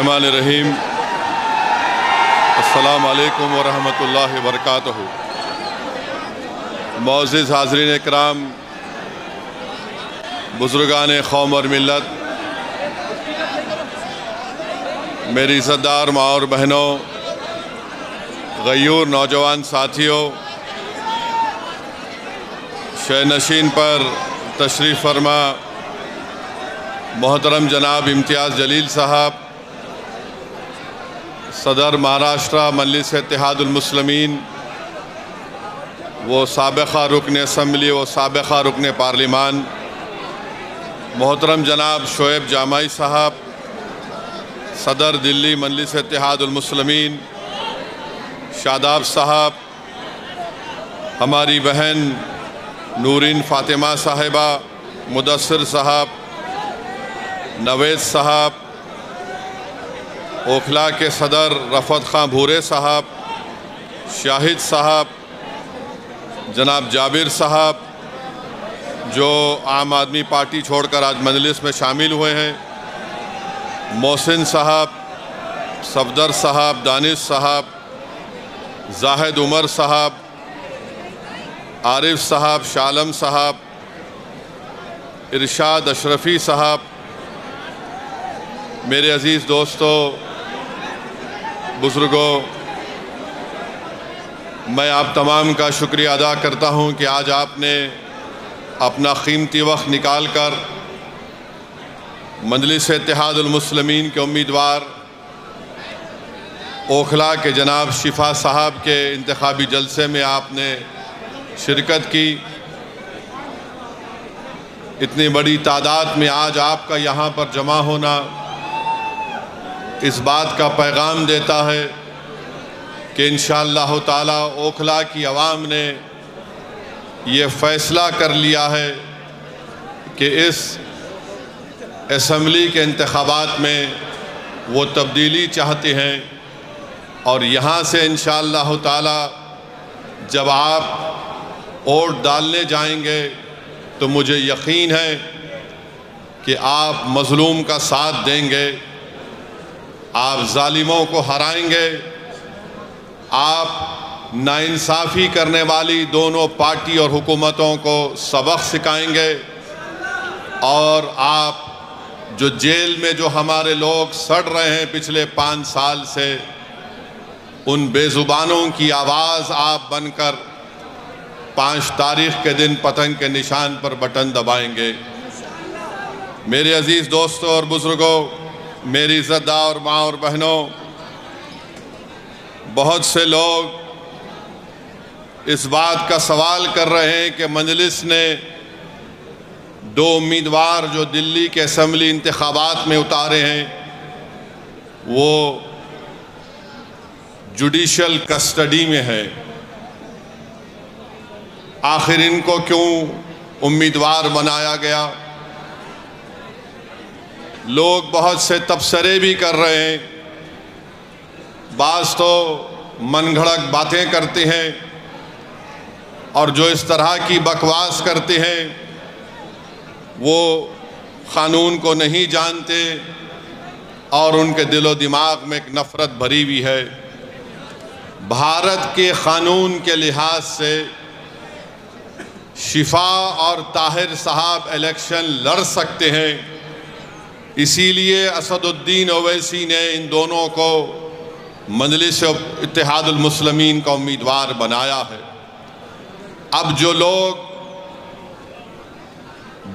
बिस्मिल्लाहिर्रहमानिर्रहीम। अस्सलामु अलैकुम वरहमतुल्लाहि वबरकातुहू। मौज़िज़ हाज़रीन इकराम, बुज़ुर्गान क़ौम और मिल्लत, मेरी इज़्ज़तदार माँ और बहनों, गयूर नौजवान साथियों, शय नशीन पर तशरीफ़ फरमा मोहतरम जनाब इम्तियाज़ जलील साहब, सदर महाराष्ट्र मजलिस इत्तेहादुल मुस्लिमीन, वो साबिक़ा रुकन असम्बली व साबिक़ा रुकन पार्लिमान मोहतरम जनाब शोएब जामाई साहब, सदर दिल्ली मजलिस इत्तेहादुल मुस्लिमीन शादाब साहब, हमारी बहन नूरीन फ़ातिमा साहिबा, मुदस्सिर साहब, नवेद साहब, ओखला के सदर रफ़त खां भूरे साहब, शाहिद साहब, जनाब जाबिर साहब जो आम आदमी पार्टी छोड़कर आज मजलिस में शामिल हुए हैं, मोहसिन साहब, सफदर साहब, दानिश साहब, जाहिद उमर साहब, आरिफ साहब, शालम साहब, इरशाद अशरफ़ी साहब, मेरे अज़ीज़ दोस्तों, बुज़ुर्गों, मैं आप तमाम का शुक्रिया अदा करता हूं कि आज आपने अपना कीमती वक्त निकाल कर मजलिस इत्तेहादुल मुस्लिमीन के उम्मीदवार ओखला के जनाब शिफा साहब के इंतखाबी जलसे में आपने शिरकत की। इतनी बड़ी तादाद में आज आपका यहाँ पर जमा होना इस बात का पैगाम देता है कि इंशाअल्लाह ताला ओखला की आवाम ने ये फ़ैसला कर लिया है कि इस असम्बली के इंतखाबात में वो तब्दीली चाहते हैं और यहाँ से इंशाअल्लाह ताला जब आप वोट डालने जाएंगे तो मुझे यकीन है कि आप मज़लूम का साथ देंगे, आप जालिमों को हराएंगे, आप नाइंसाफ़ी करने वाली दोनों पार्टी और हुकूमतों को सबक सिखाएंगे और आप जो जेल में जो हमारे लोग सड़ रहे हैं पिछले 5 साल से, उन बेज़ुबानों की आवाज़ आप बनकर 5 तारीख़ के दिन पतंग के निशान पर बटन दबाएंगे। मेरे अज़ीज़ दोस्तों और बुज़ुर्गों, मेरी इज़्ज़तदार माँ और बहनों, बहुत से लोग इस बात का सवाल कर रहे हैं कि मजलिस ने 2 उम्मीदवार जो दिल्ली के असम्बली इंतखाबात में उतारे हैं वो जुडिशल कस्टडी में है, आखिर इनको क्यों उम्मीदवार बनाया गया। लोग बहुत से तबसरे भी कर रहे हैं, बाज़ तो मनगढ़ंत बातें करते हैं और जो इस तरह की बकवास करते हैं वो क़ानून को नहीं जानते और उनके दिलो दिमाग में एक नफ़रत भरी हुई है। भारत के क़ानून के लिहाज से शिफा और ताहिर साहब इलेक्शन लड़ सकते हैं, इसीलिए असदुद्दीन ओवैसी ने इन दोनों को मजलिस इत्तेहादुल मुस्लिमीन का उम्मीदवार बनाया है। अब जो लोग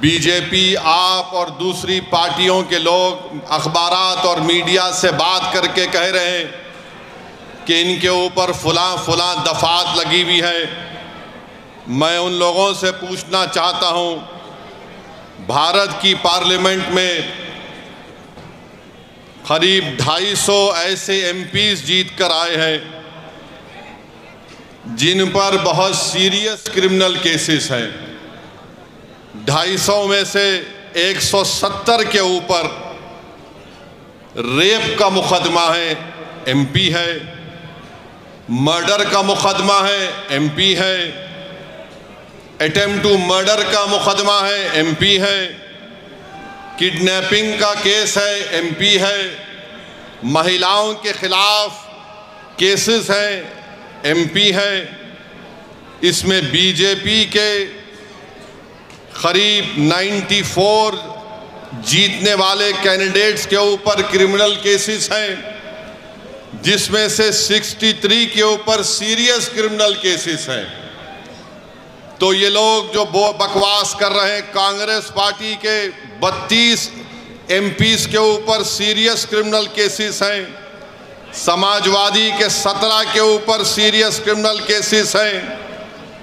बीजेपी, आप और दूसरी पार्टियों के लोग अखबारात और मीडिया से बात करके कह रहे हैं कि इनके ऊपर फलां दफ़ात लगी हुई है, मैं उन लोगों से पूछना चाहता हूं, भारत की पार्लियामेंट में करीब 250 ऐसे एमपीज़ जीत कर आए हैं जिन पर बहुत सीरियस क्रिमिनल केसेस हैं। 250 में से 170 के ऊपर रेप का मुकदमा है, एमपी है, मर्डर का मुकदमा है, एमपी है, अटेम्प्ट टू मर्डर का मुकदमा है, एमपी है, किडनैपिंग का केस है, एमपी है, महिलाओं के खिलाफ केसेस हैं, एमपी हैं। इसमें बीजेपी के करीब 94 जीतने वाले कैंडिडेट्स के ऊपर क्रिमिनल केसेस हैं, जिसमें से 63 के ऊपर सीरियस क्रिमिनल केसेस हैं। तो ये लोग जो बकवास कर रहे हैं, कांग्रेस पार्टी के 32 एमपीज के ऊपर सीरियस क्रिमिनल केसेस हैं, समाजवादी के 17 के ऊपर सीरियस क्रिमिनल केसेस हैं,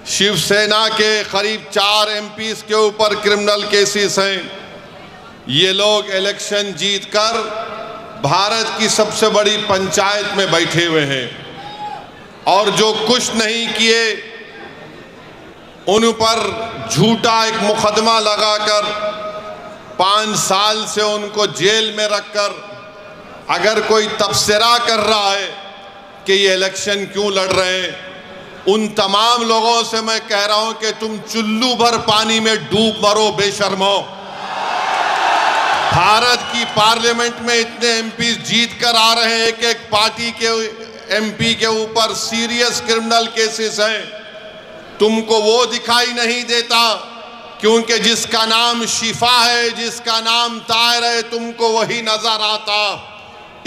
शिवसेना के करीब 4 एमपीज के ऊपर क्रिमिनल केसेस हैं। ये लोग इलेक्शन जीतकर भारत की सबसे बड़ी पंचायत में बैठे हुए हैं और जो कुछ नहीं किए उन पर झूठा एक मुकदमा लगाकर 5 साल से उनको जेल में रखकर अगर कोई तबसरा कर रहा है कि ये इलेक्शन क्यों लड़ रहे हैं, उन तमाम लोगों से मैं कह रहा हूं कि तुम चुल्लू भर पानी में डूब मरो बेशर्मो। भारत की पार्लियामेंट में इतने एमपी जीत कर आ रहे हैं कि एक पार्टी के एमपी के ऊपर सीरियस क्रिमिनल केसेस हैं। तुमको वो दिखाई नहीं देता क्योंकि जिसका नाम शिफा है, जिसका नाम ताहिर है, तुमको वही नजर आता।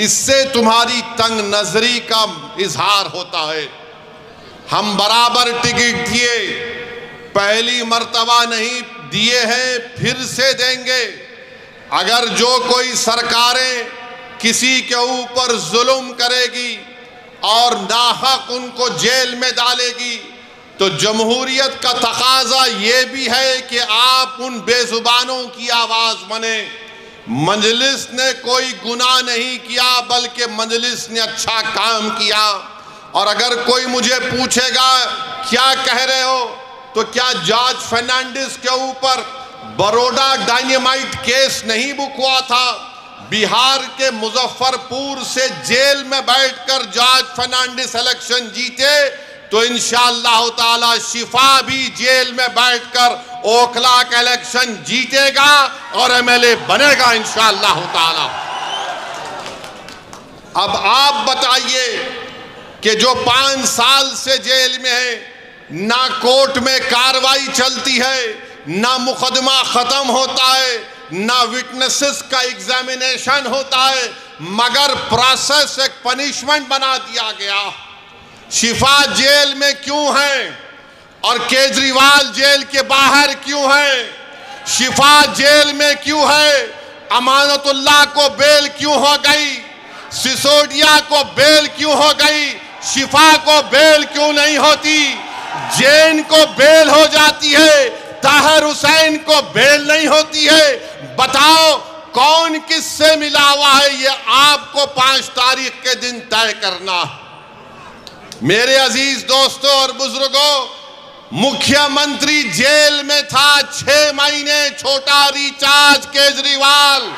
इससे तुम्हारी तंग नजरी का इजहार होता है। हम बराबर टिकट दिए, पहली मर्तबा नहीं दिए हैं, फिर से देंगे। अगर जो कोई सरकारें किसी के ऊपर जुल्म करेगी और नाहक उनको जेल में डालेगी, तो जमहूरियत का तकाजा ये भी है कि आप उन बेजुबानों की आवाज बने। मजलिस ने कोई गुनाह नहीं किया, बल्कि मजलिस ने अच्छा काम किया। और अगर कोई मुझे पूछेगा क्या कह रहे हो, तो क्या जॉर्ज फर्नांडिस के ऊपर बड़ौदा डायनेमाइट केस नहीं बुक हुआ था? बिहार के मुजफ्फरपुर से जेल में बैठकर जॉर्ज फर्नांडिस इलेक्शन जीते, तो इंशाअल्लाह ताला शिफा भी जेल में बैठकर ओखला का इलेक्शन जीतेगा और एमएलए बनेगा इंशाअल्लाह ताला। अब आप बताइए कि जो 5 साल से जेल में है, ना कोर्ट में कार्रवाई चलती है, ना मुकदमा खत्म होता है, ना विटनेसेस का एग्जामिनेशन होता है, मगर प्रोसेस एक पनिशमेंट बना दिया गया। शिफा जेल में क्यों है और केजरीवाल जेल के बाहर क्यों है? शिफा जेल में क्यों है? अमानतुल्लाह को बेल क्यों हो गई? सिसोदिया को बेल क्यों हो गई? शिफा को बेल क्यों नहीं होती? जैन को बेल हो जाती है, ताहिर हुसैन को बेल नहीं होती है। बताओ कौन किससे मिला हुआ है, ये आपको 5 तारीख के दिन तय करना। मेरे अजीज दोस्तों और बुजुर्गों, मुख्यमंत्री जेल में था 6 महीने, छोटा रिचार्ज केजरीवाल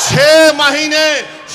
6 महीने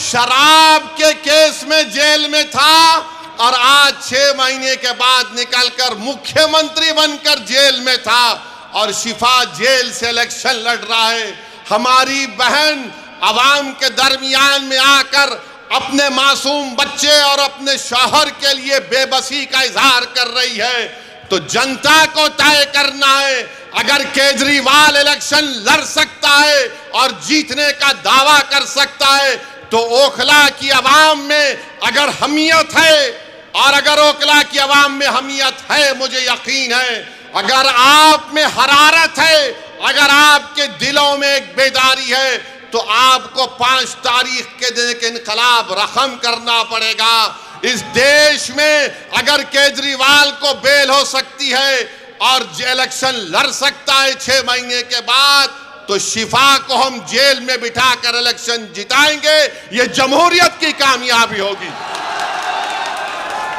शराब के केस में जेल में था और आज 6 महीने के बाद निकलकर मुख्यमंत्री बनकर जेल में था और शिफा जेल से इलेक्शन लड़ रहा है। हमारी बहन अवाम के दरमियान में आकर अपने मासूम बच्चे और अपने शौहर के लिए बेबसी का इजहार कर रही है। तो जनता को तय करना है। अगर केजरीवाल इलेक्शन लड़ सकता है और जीतने का दावा कर सकता है, तो ओखला की आवाम में अगर हमीयत है, और अगर ओखला की आवाम में हमीयत है, मुझे यकीन है, अगर आप में हरारत है, अगर आपके दिलों में एक बेदारी है, तो आपको 5 तारीख के दिन के इनकलाब रकम करना पड़ेगा। इस देश में अगर केजरीवाल को बेल हो सकती है और इलेक्शन लड़ सकता है 6 महीने के बाद, तो शिफा को हम जेल में बिठाकर इलेक्शन जिताएंगे। ये जमहूरियत की कामयाबी होगी।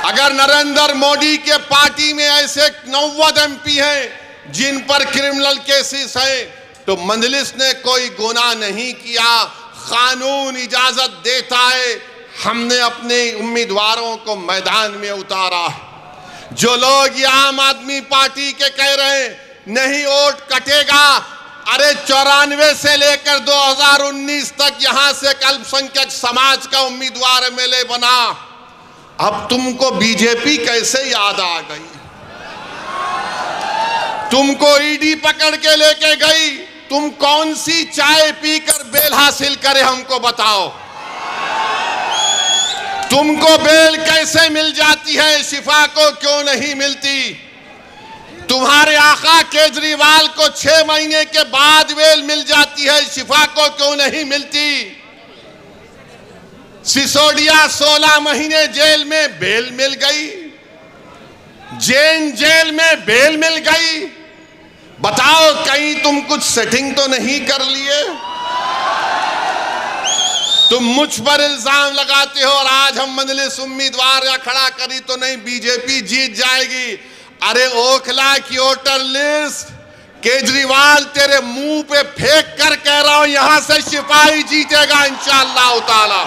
अगर नरेंद्र मोदी के पार्टी में ऐसे 90 एमपी हैं जिन पर क्रिमिनल केसेस हैं, तो मजलिस ने कोई गुनाह नहीं किया, कानून इजाजत देता है। हमने अपने उम्मीदवारों को मैदान में उतारा। जो लोग ये आम आदमी पार्टी के कह रहे हैं नहीं वोट कटेगा, अरे 94 से लेकर 2019 तक यहां से अल्पसंख्यक समाज का उम्मीदवार एमएलए बना। अब तुमको बीजेपी कैसे याद आ गई? तुमको ईडी पकड़ के लेके गई। तुम कौन सी चाय पीकर बेल हासिल करे हमको बताओ। तुमको बेल कैसे मिल जाती है, शिफा को क्यों नहीं मिलती? तुम्हारे आका केजरीवाल को 6 महीने के बाद बेल मिल जाती है, शिफा को क्यों नहीं मिलती? सिसोदिया 16 महीने जेल में बेल मिल गई, जैन जेल में बेल मिल गई। बताओ कहीं तुम कुछ सेटिंग तो नहीं कर लिए? तुम मुझ पर इल्जाम लगाते हो और आज हम मजलिस उम्मीदवार या खड़ा करी तो नहीं बीजेपी जीत जाएगी। अरे ओखला की वोटर लिस्ट केजरीवाल तेरे मुंह पे फेंक कर कह रहा हूं, यहां से सिपाही जीतेगा इंशाअल्लाह ताला।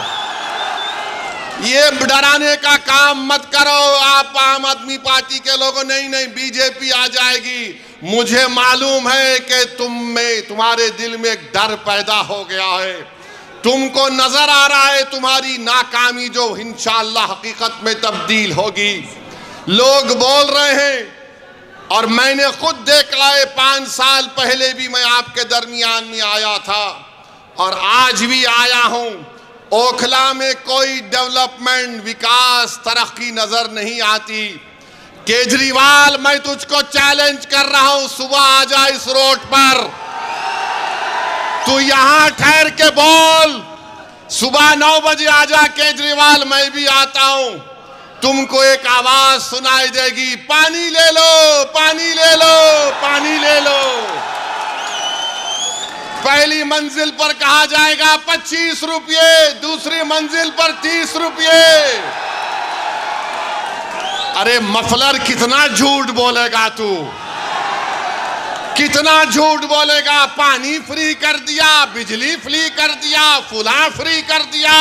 ये डराने का काम मत करो आप आम आदमी पार्टी के लोगों। नहीं बीजेपी आ जाएगी। मुझे मालूम है कि तुम्हारे दिल में एक डर पैदा हो गया है। तुमको नजर आ रहा है तुम्हारी नाकामी जो इंशाअल्लाह हकीकत में तब्दील होगी। लोग बोल रहे हैं और मैंने खुद देखा है, 5 साल पहले भी मैं आपके दरमियान में आया था और आज भी आया हूं। ओखला में कोई डेवलपमेंट, विकास, तरक्की नजर नहीं आती। केजरीवाल मैं तुझको चैलेंज कर रहा हूं, सुबह आ जा इस रोड पर, तू यहां ठहर के बोल। सुबह 9 बजे आ जा केजरीवाल, मैं भी आता हूं। तुमको एक आवाज सुनाई देगी, पानी ले लो, पानी ले लो, पानी ले लो। पहली मंजिल पर कहा जाएगा 25 रुपये, दूसरी मंजिल पर 30 रुपये। अरे मफलर कितना झूठ बोलेगा तू, कितना झूठ बोलेगा। पानी फ्री कर दिया, बिजली फ्री कर दिया, फुला फ्री कर दिया।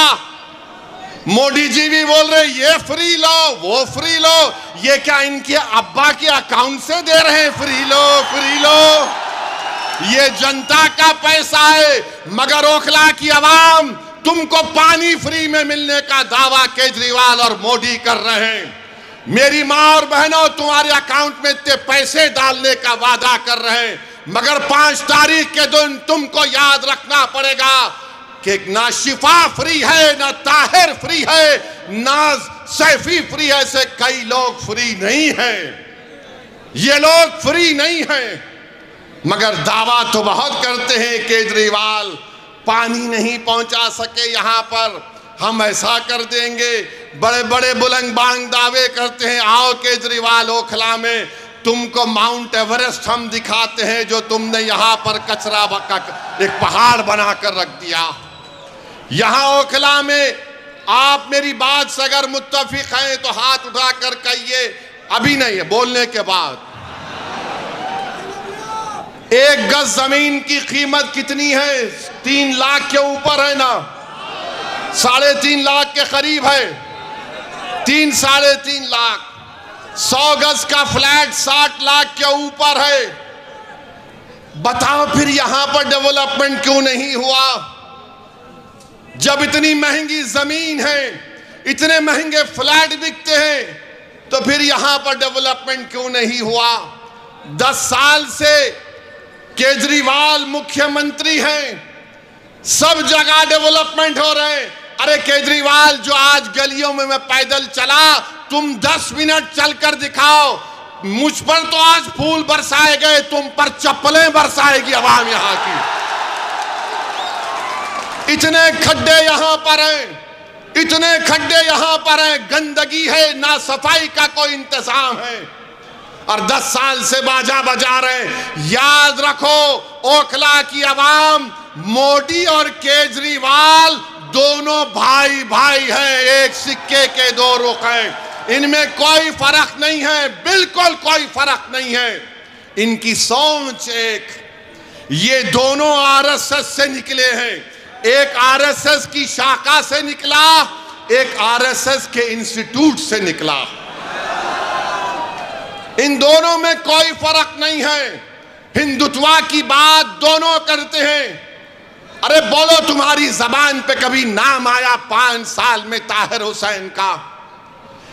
मोदी जी भी बोल रहे ये फ्री लो, वो फ्री लो। ये क्या इनके अब्बा के अकाउंट से दे रहे हैं? फ्री लो, फ्री लो। ये जनता का पैसा है। मगर ओखला की आवाम तुमको पानी फ्री में मिलने का दावा केजरीवाल और मोदी कर रहे हैं। मेरी माँ और बहनों, तुम्हारे अकाउंट में इतने पैसे डालने का वादा कर रहे हैं, मगर 5 तारीख के दिन तुमको याद रखना पड़ेगा कि ना शिफा फ्री है, ना ताहिर फ्री है, ना सैफी फ्री है। ऐसे कई लोग फ्री नहीं हैं। ये लोग फ्री नहीं हैं, मगर दावा तो बहुत करते हैं केजरीवाल पानी नहीं पहुंचा सके यहां पर, हम ऐसा कर देंगे। बड़े बड़े बुलंद बांग दावे करते हैं। आओ केजरीवाल ओखला में, तुमको माउंट एवरेस्ट हम दिखाते हैं जो तुमने यहां पर कचरा एक पहाड़ बनाकर रख दिया। यहां ओखला में आप मेरी बात से अगर मुत्तफिक हैं तो हाथ उठाकर कहिए। अभी नहीं है, बोलने के बाद। 1 गज जमीन की कीमत कितनी है? 3 लाख के ऊपर है ना, 3.5 लाख के करीब है। 3 साढ़े 3 लाख। 100 गज का फ्लैट 60 लाख के ऊपर है। बताओ फिर यहां पर डेवलपमेंट क्यों नहीं हुआ? जब इतनी महंगी जमीन है, इतने महंगे फ्लैट बिकते हैं, तो फिर यहां पर डेवलपमेंट क्यों नहीं हुआ? 10 साल से केजरीवाल मुख्यमंत्री हैं, सब जगह डेवलपमेंट हो रहे हैं। अरे केजरीवाल जो आज गलियों में मैं पैदल चला, तुम 10 मिनट चलकर दिखाओ। मुझ पर तो आज फूल बरसाए गए, तुम पर चप्पलें बरसाएगी आवाम यहां की। इतने खड्डे यहां पर हैं, इतने खड्डे यहां पर हैं, गंदगी है, ना सफाई का कोई इंतजाम है, और 10 साल से बाजा बजा रहे हैं। याद रखो ओखला की आवाम, मोदी और केजरीवाल दोनों भाई भाई हैं, एक सिक्के के 2 रुख हैं। इनमें कोई फर्क नहीं है, बिल्कुल कोई फर्क नहीं है। इनकी सोच एक। ये दोनों आरएसएस से निकले हैं। एक आरएसएस की शाखा से निकला, एक आरएसएस के इंस्टीट्यूट से निकला। इन दोनों में कोई फर्क नहीं है। हिंदुत्वा की बात दोनों करते हैं। अरे बोलो, तुम्हारी जबान पे कभी नाम आया 5 साल में ताहिर हुसैन का?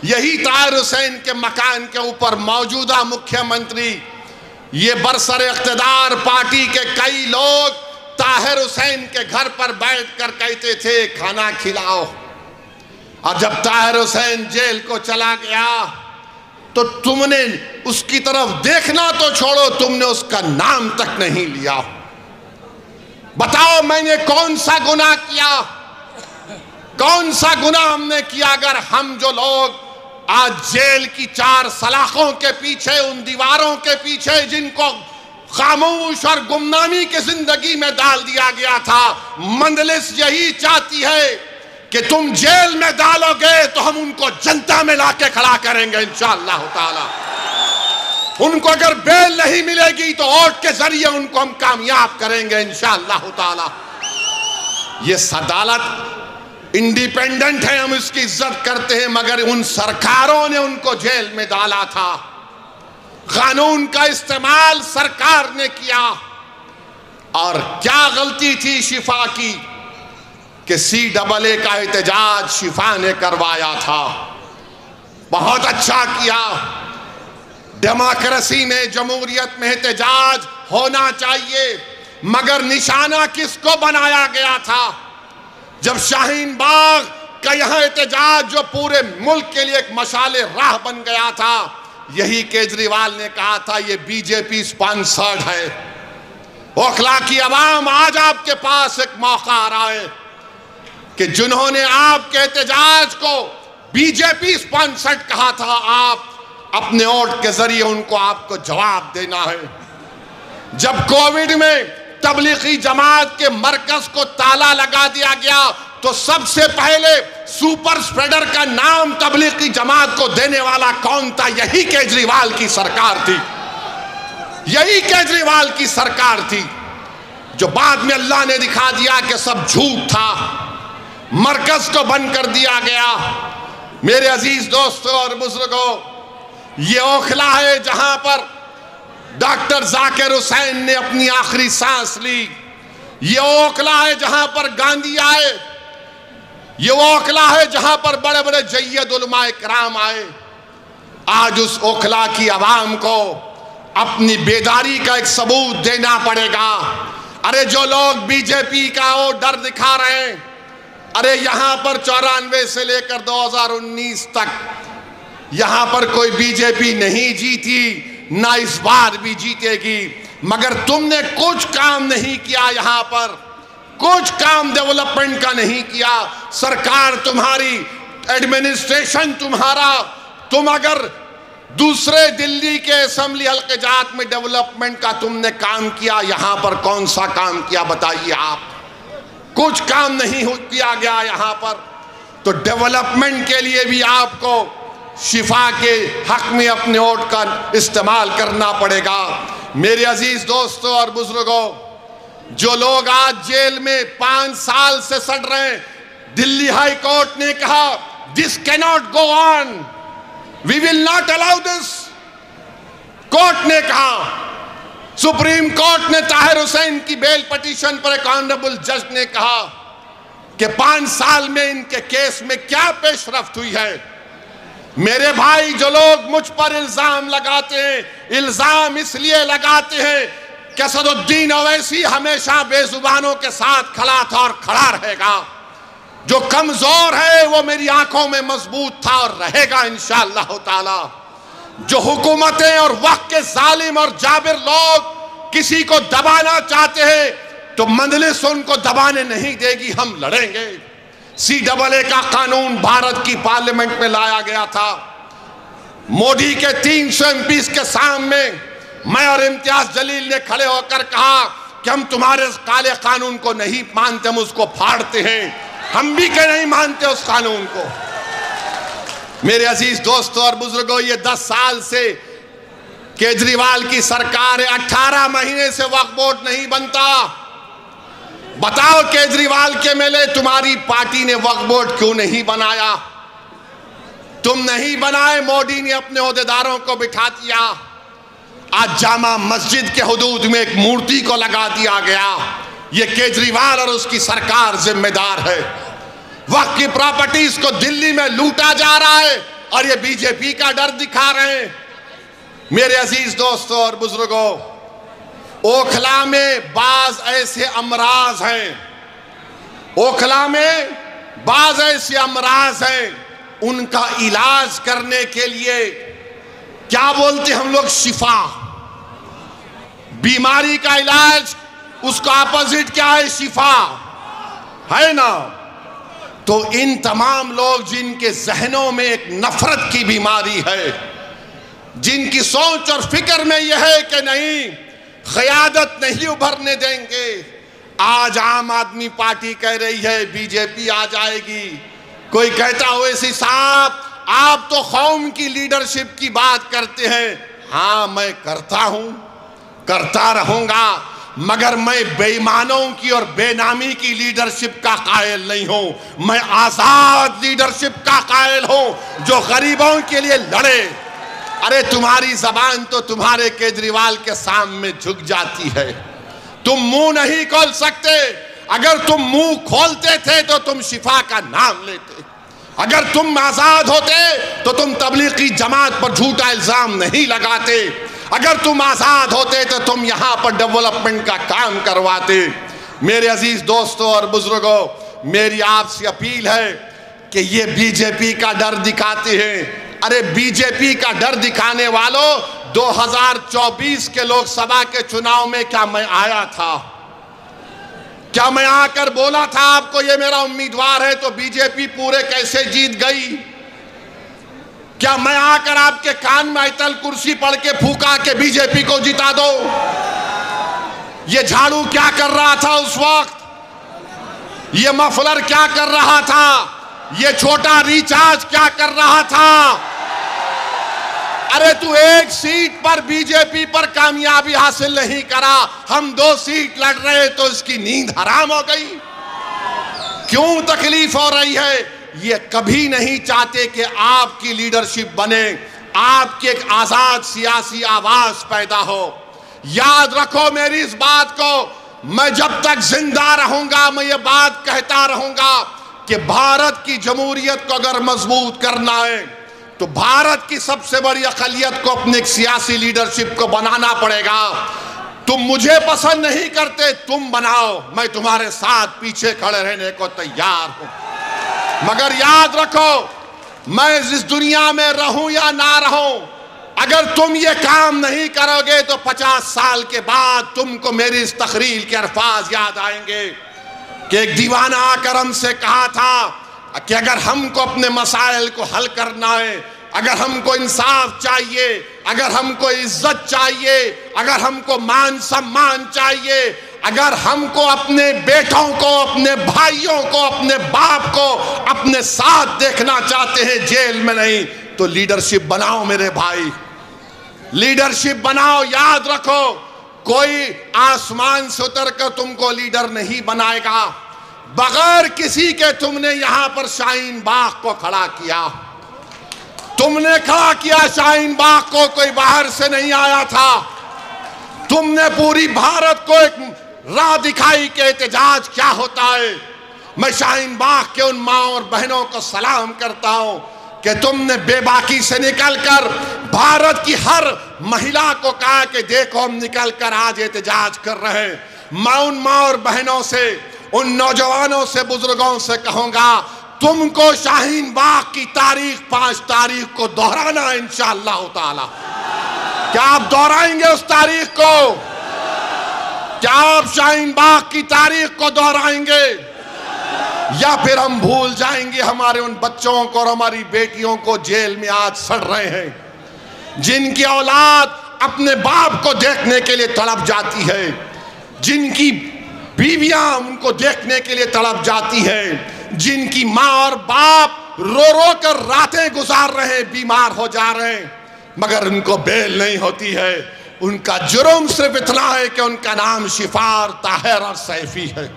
यही ताहिर हुसैन के मकान के ऊपर मौजूदा मुख्यमंत्री, ये बरसर इख्तिदार पार्टी के कई लोग ताहिर हुसैन के घर पर बैठकर कहते थे खाना खिलाओ। और जब ताहिर हुसैन जेल को चला गया तो तुमने उसकी तरफ देखना तो छोड़ो, तुमने उसका नाम तक नहीं लिया। बताओ मैंने कौन सा गुनाह किया? कौन सा गुनाह हमने किया? अगर हम जो लोग आज जेल की 4 सलाखों के पीछे, उन दीवारों के पीछे जिनको खामोश और गुमनामी की जिंदगी में डाल दिया गया था, मंदलिस यही चाहती है कि तुम जेल में डालोगे तो हम उनको जनता में लाके खड़ा करेंगे इंशाअल्लाह ताला। उनको अगर बेल नहीं मिलेगी तो वोट के जरिए उनको हम कामयाब करेंगे इंशाअल्लाह ताला। ये अदालत इंडिपेंडेंट है, हम इसकी इज्जत करते हैं, मगर उन सरकारों ने उनको जेल में डाला था। कानून का इस्तेमाल सरकार ने किया। और क्या गलती थी शिफा की कि CAA का एहतजाज शिफा ने करवाया था। बहुत अच्छा किया। डेमोक्रेसी में, जमहूरियत में एहतजाज होना चाहिए, मगर निशाना किसको बनाया गया था? जब शाहीन बाग का यहां एहतजाज जो पूरे मुल्क के लिए एक मशाले राह बन गया था, यही केजरीवाल ने कहा था ये बीजेपी स्पॉन्सर्ड है। ओखला की आवाम, आज आपके पास एक मौका आ रहा है कि जिन्होंने आपके एहतजाज को बीजेपी स्पॉन्सर्ड कहा था, आप अपने वोट के जरिए उनको आपको जवाब देना है। जब कोविड में तबलीगी जमात के मरकज को ताला लगा दिया गया तो सबसे पहले सुपर स्प्रेडर का नाम तबलीगी जमात को देने वाला कौन था? यही केजरीवाल की सरकार थी। यही केजरीवाल की सरकार थी, जो बाद में अल्लाह ने दिखा दिया कि सब झूठ था, मरकज को बंद कर दिया गया। मेरे अजीज दोस्तों और बुजुर्गों, ये ओखला है जहां पर डॉक्टर जाकिर हुसैन ने अपनी आखिरी सांस ली। ये ओखला है जहां पर गांधी आए। ये ओखला है जहां पर बड़े बड़े जय्यद उलमाए किराम आए। आज उस ओखला की आवाम को अपनी बेदारी का एक सबूत देना पड़ेगा। अरे जो लोग बीजेपी का वो डर दिखा रहे हैं, अरे यहां पर 94 से लेकर 2019 तक यहां पर कोई बीजेपी नहीं जीती, ना इस बार भी जीतेगी, मगर तुमने कुछ काम नहीं किया। यहां पर कुछ काम डेवलपमेंट का नहीं किया। सरकार तुम्हारी, एडमिनिस्ट्रेशन तुम्हारा, तुम अगर दूसरे दिल्ली के असेंबली हल्के जात में डेवलपमेंट का तुमने काम किया, यहां पर कौन सा काम किया बताइए आप? कुछ काम नहीं किया गया यहां पर। तो डेवलपमेंट के लिए भी आपको शिफा के हक में अपने वोट का इस्तेमाल करना पड़ेगा। मेरे अजीज दोस्तों और बुजुर्गों, जो लोग आज जेल में 5 साल से सड़ रहे हैं, दिल्ली हाई कोर्ट ने कहा this cannot go on, we will not allow this. Court ने कहा, सुप्रीम कोर्ट ने ताहिर हुसैन की बेल पिटीशन पर एक ऑनरेबल जज ने कहा कि 5 साल में इनके केस में क्या पेशरफ्त हुई है। मेरे भाई, जो लोग मुझ पर इल्जाम लगाते हैं, इल्जाम इसलिए लगाते हैं कि असदुद्दीन ओवैसी हमेशा बेजुबानों के साथ खड़ा था और खड़ा रहेगा। जो कमजोर है वो मेरी आंखों में मजबूत था और रहेगा इंशाअल्लाह ताला। जो हुकूमतें और वक्त के जालिम और जाबिर लोग किसी को दबाना चाहते हैं तो मंजलिस उनको दबाने नहीं देगी, हम लड़ेंगे। CAA का कानून भारत की पार्लियामेंट में लाया गया था। मोदी के 300 MPs के सामने मैं और इम्तियाज जलील ने खड़े होकर कहा कि हम तुम्हारे काले कानून को नहीं मानते, हम उसको फाड़ते हैं। हम भी क्या नहीं मानते उस कानून को। मेरे अजीज दोस्तों और बुजुर्गों, ये 10 साल से केजरीवाल की सरकार है, 18 महीने से वक्फ बोर्ड नहीं बनता। बताओ केजरीवाल के मेले तुम्हारी पार्टी ने वक्फ बोर्ड क्यों नहीं बनाया? तुम नहीं बनाए, मोदी ने अपने ओहदेदारों को बिठा दिया। आज जामा मस्जिद के हुदूद में एक मूर्ति को लगा दिया गया। ये केजरीवाल और उसकी सरकार जिम्मेदार है। वक्त की प्रॉपर्टीज को दिल्ली में लूटा जा रहा है और ये बीजेपी का डर दिखा रहे हैं। मेरे अजीज दोस्तों और बुजुर्गों, ओखला में बाज ऐसे अमराज हैं, ओखला में बाज ऐसे अमराज हैं, उनका इलाज करने के लिए क्या बोलते हम लोग, शिफा। बीमारी का इलाज, उसका अपोजिट क्या है, शिफा है ना। तो इन तमाम लोग जिनके जहनों में एक नफरत की बीमारी है, जिनकी सोच और फिक्र में यह है कि नहीं, क़यादत नहीं उभरने देंगे। आज आम आदमी पार्टी कह रही है बीजेपी आ जाएगी। कोई कहता हो ओवैसी साहब आप तो कौम की लीडरशिप की बात करते हैं। हाँ, मैं करता हूं, करता रहूंगा, मगर मैं बेईमानों की और बेनामी की लीडरशिप का कायल नहीं हूं। मैं आजाद लीडरशिप का कायल हूं जो गरीबों के लिए लड़े। अरे तुम्हारी जबान तो तुम्हारे केजरीवाल के सामने झुक जाती है, तुम मुंह नहीं खोल सकते। अगर तुम मुंह खोलते थे तो तुम शिफा का नाम लेते। अगर तुम आजाद होते तो तुम तबलीगी जमात पर झूठा इल्जाम नहीं लगाते। अगर तुम आजाद होते तो तुम यहां पर डेवलपमेंट का काम करवाते। मेरे अजीज दोस्तों और बुजुर्गों, मेरी आपसे अपील है कि ये बीजेपी का डर दिखाते हैं। अरे बीजेपी का डर दिखाने वालों, 2024 के लोकसभा के चुनाव में क्या मैं आया था? क्या मैं आकर बोला था आपको ये मेरा उम्मीदवार है तो बीजेपी पूरे कैसे जीत गई? क्या मैं आकर आपके कान में आयतल कुर्सी पढ़ के फूका के बीजेपी को जिता दो? ये झाड़ू क्या कर रहा था उस वक्त? ये मफलर क्या कर रहा था? ये छोटा रिचार्ज क्या कर रहा था? अरे तू एक सीट पर बीजेपी पर कामयाबी हासिल नहीं करा, हम 2 सीट लड़ रहे तो इसकी नींद हराम हो गई। क्यों तकलीफ हो रही है? ये कभी नहीं चाहते कि आपकी लीडरशिप बने, आपकी एक आजाद सियासी आवाज पैदा हो। याद रखो मेरी इस बात को, मैं जब तक जिंदा रहूंगा मैं ये बात कहता रहूंगा कि भारत की जमहूरियत को अगर मजबूत करना है तो भारत की सबसे बड़ी अक़लियत को अपनी एक सियासी लीडरशिप को बनाना पड़ेगा। तुम मुझे पसंद नहीं करते, तुम बनाओ, मैं तुम्हारे साथ पीछे खड़े रहने को तैयार हूं। मगर याद रखो, मैं इस दुनिया में रहूं या ना रहूं, अगर तुम ये काम नहीं करोगे तो 50 साल के बाद तुमको मेरी इस तकरीर के अल्फाज याद आएंगे कि एक दीवाना आकर हमसे कहा था कि अगर हमको अपने मसाइल को हल करना है, अगर हमको इंसाफ चाहिए, अगर हमको इज्जत चाहिए, अगर हमको मान सम्मान चाहिए, अगर हमको अपने बेटों को, अपने भाइयों को, अपने बाप को अपने साथ देखना चाहते हैं, जेल में नहीं, तो लीडरशिप बनाओ मेरे भाई, लीडरशिप बनाओ। याद रखो, कोई आसमान से उतर कर तुमको लीडर नहीं बनाएगा। बगैर किसी के तुमने यहां पर शाहीन बाग को खड़ा किया, तुमने खड़ा किया शाहीन बाग को, कोई बाहर से नहीं आया था। तुमने पूरी भारत को एक राह दिखाई कि एहतजाज क्या होता है। मैं शाहीन बाग के उन माँ और बहनों को सलाम करता हूं कि तुमने बेबाकी से निकलकर भारत की हर महिला को कहा कि देखो हम निकलकर आज एहतजाज कर रहे हैं। मैं उन माँ और बहनों से, उन नौजवानों से, बुजुर्गों से कहूंगा, तुमको शाहीन बाग की तारीख 5 तारीख को दोहराना है इंशाअल्लाह ताला। क्या आप दोहराएंगे उस तारीख को? क्या आप शाहीन बाग की तारीख को दोहराएंगे, या फिर हम भूल जाएंगे हमारे उन बच्चों को और हमारी बेटियों को जेल में आज सड़ रहे हैं, जिनकी औलाद अपने बाप को देखने के लिए तड़प जाती है, जिनकी बीवियां उनको देखने के लिए तड़प जाती हैं, जिनकी माँ और बाप रो रो कर रातें गुजार रहे हैं, बीमार हो जा रहे हैं, मगर उनको बेल नहीं होती है। उनका जुर्म सिर्फ इतना है कि उनका नाम शिफार, ताहिर और सैफी है।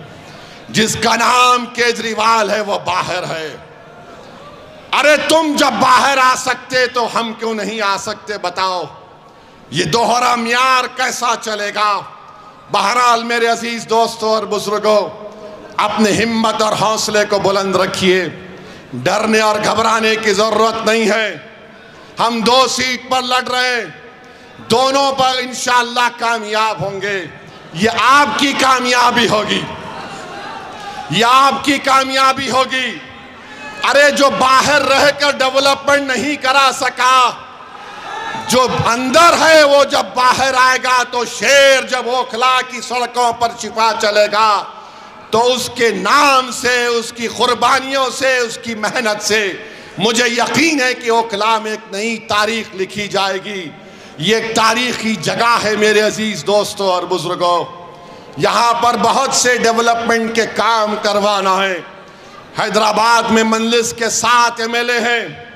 जिसका नाम केजरीवाल है वो बाहर है। अरे तुम जब बाहर आ सकते तो हम क्यों नहीं आ सकते बताओ? ये दोहरा म्यार कैसा चलेगा? बहरहाल मेरे अजीज दोस्तों और बुजुर्गों, अपने हिम्मत और हौसले को बुलंद रखिए। डरने और घबराने की जरूरत नहीं है। हम 2 सीट पर लड़ रहे हैं, दोनों पर इंशाअल्लाह कामयाब होंगे। ये आपकी कामयाबी होगी, ये आपकी कामयाबी होगी। अरे जो बाहर रहकर डेवलपमेंट नहीं करा सका, जो अंदर है वो जब बाहर आएगा तो शेर जब ओखला की सड़कों पर छिपा चलेगा तो उसके नाम से, उसकी कुर्बानियों से, उसकी मेहनत से मुझे यकीन है कि ओखला में एक नई तारीख लिखी जाएगी। ये एक तारीखी जगह है मेरे अजीज दोस्तों और बुजुर्गों। यहाँ पर बहुत से डेवलपमेंट के काम करवाना है। हैदराबाद में मंजलिस के 7 MLA हैं।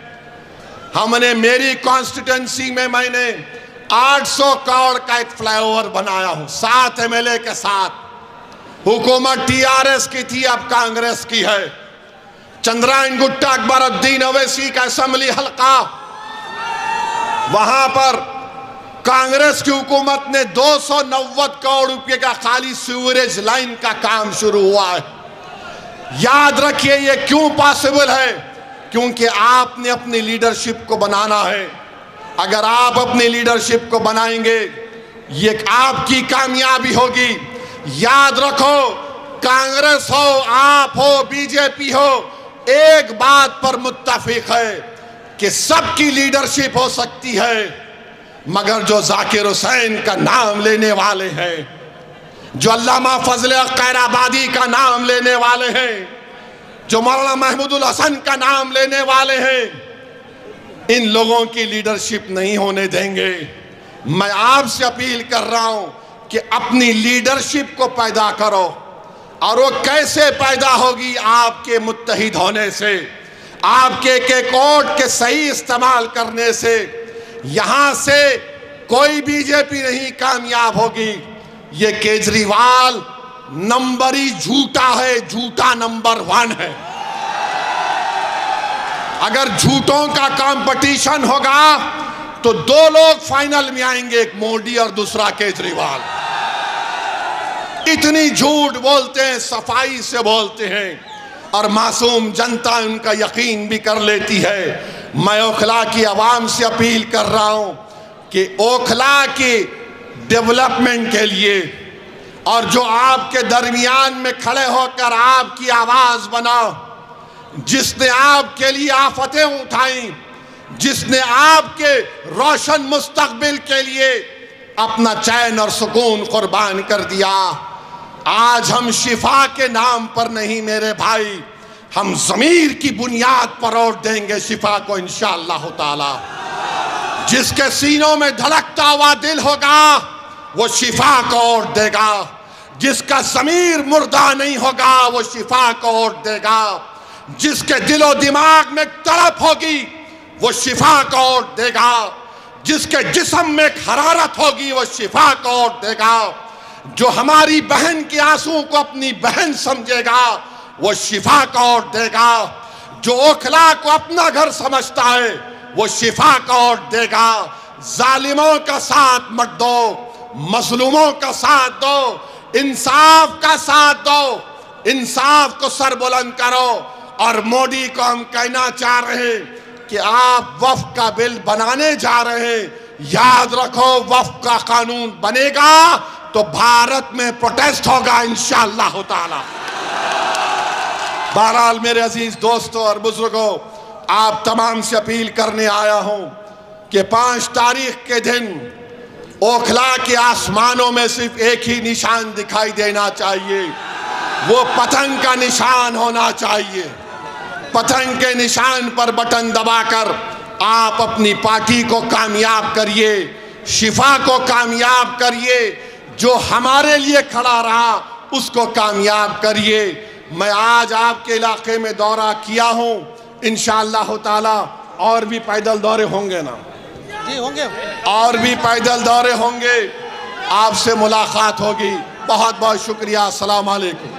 हमने मेरी कॉन्स्टिट्यूंसी में मैंने 800 करोड़ का एक फ्लाईओवर बनाया हूं 7 MLA के साथ। हुकूमत TRS की थी, अब कांग्रेस की है। चंद्रायन गुट्टा अकबरुद्दीन अवैसी का असेंबली हल्का, वहां पर कांग्रेस की हुकूमत ने 290 करोड़ रुपए का खाली सीवरेज लाइन का काम शुरू हुआ है। याद रखिए ये क्यों पॉसिबल है? क्योंकि आपने अपनी लीडरशिप को बनाना है। अगर आप अपनी लीडरशिप को बनाएंगे, ये आपकी कामयाबी होगी। याद रखो, कांग्रेस हो, आप हो, बीजेपी हो, एक बात पर मुत्तफिक है कि सबकी लीडरशिप हो सकती है, मगर जो जाकिर हुसैन का नाम लेने वाले हैं, जो अल्लामा फजल खैराबादी का नाम लेने वाले हैं, जो मौलाना महमूदुल हसन का नाम लेने वाले हैं, इन लोगों की लीडरशिप नहीं होने देंगे। मैं आपसे अपील कर रहा हूं कि अपनी लीडरशिप को पैदा करो। और वो कैसे पैदा होगी? आपके मुत्तहिद होने से, आपके वोट के सही इस्तेमाल करने से। यहां से कोई बीजेपी नहीं कामयाब होगी। ये केजरीवाल नंबर ही झूठा है, झूठा नंबर 1 है। अगर झूठों का कंपटीशन होगा तो 2 लोग फाइनल में आएंगे, एक मोदी और दूसरा केजरीवाल। इतनी झूठ बोलते हैं, सफाई से बोलते हैं, और मासूम जनता उनका यकीन भी कर लेती है। मैं ओखला की आवाम से अपील कर रहा हूं कि ओखला की डेवलपमेंट के लिए, और जो आपके दरमियान में खड़े होकर आपकी आवाज बना, जिसने आपके लिए आफतें उठाई, जिसने आपके रोशन मुस्तकबिल के लिए अपना चैन और सुकून कुर्बान कर दिया, आज हम शिफा के नाम पर नहीं मेरे भाई, हम ज़मीर की बुनियाद पर वोट देंगे शिफा को इंशाअल्लाह ताला। जिसके सीनों में धड़कता हुआ दिल होगा वो शिफा को वोट देगा। जिसका ज़मीर मुर्दा नहीं होगा वो शिफा को वोट देगा। जिसके दिलो दिमाग में तड़प होगी वो शिफा को वोट देगा। जिसके जिस्म में हरारत होगी वो शिफा को वोट देगा। जो हमारी बहन के आंसू को अपनी बहन समझेगा वो शिफा को वोट देगा। जो ओखला को अपना घर समझता है वो शिफा को वोट देगा। जालिमों का साथ मत दो, मजलूमों का साथ दो, इंसाफ का साथ दो, इंसाफ को सर बुलंद करो। और मोदी को हम कहना चाह रहे हैं कि आप वक्फ का बिल बनाने जा रहे हैं, याद रखो वक्फ का कानून बनेगा तो भारत में प्रोटेस्ट होगा इंशाअल्लाह ताला। बहरहाल मेरे अजीज दोस्तों और बुजुर्गों, आप तमाम से अपील करने आया हूं कि 5 तारीख के दिन ओखला के आसमानों में सिर्फ एक ही निशान दिखाई देना चाहिए, वो पतंग का निशान होना चाहिए। पतंग के निशान पर बटन दबाकर आप अपनी पार्टी को कामयाब करिए, शिफा को कामयाब करिए, जो हमारे लिए खड़ा रहा उसको कामयाब करिए। मैं आज आपके इलाके में दौरा किया हूं, इंशाअल्लाह ताला और भी पैदल दौरे होंगे ना जी, होंगे और भी पैदल दौरे होंगे, आपसे मुलाकात होगी। बहुत बहुत शुक्रिया। अस्सलाम वालेकुम।